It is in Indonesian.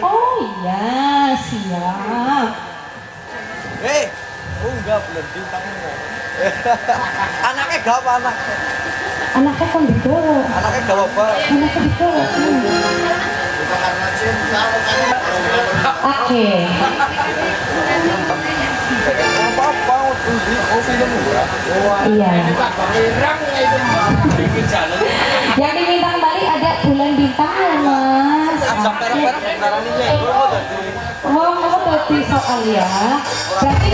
Oh iya, siap. Enggak bener bintangnya. Anaknya gak apa anak? Anaknya kan dibawa. Anaknya gak apa? Anaknya dibawa. Oke. Apa-apa, film enggak? Iya. Yang diminta kembali ada bulan bintang ya mas. Sampai perang-perang ini. Oh, kamu tadi soal ya. Berarti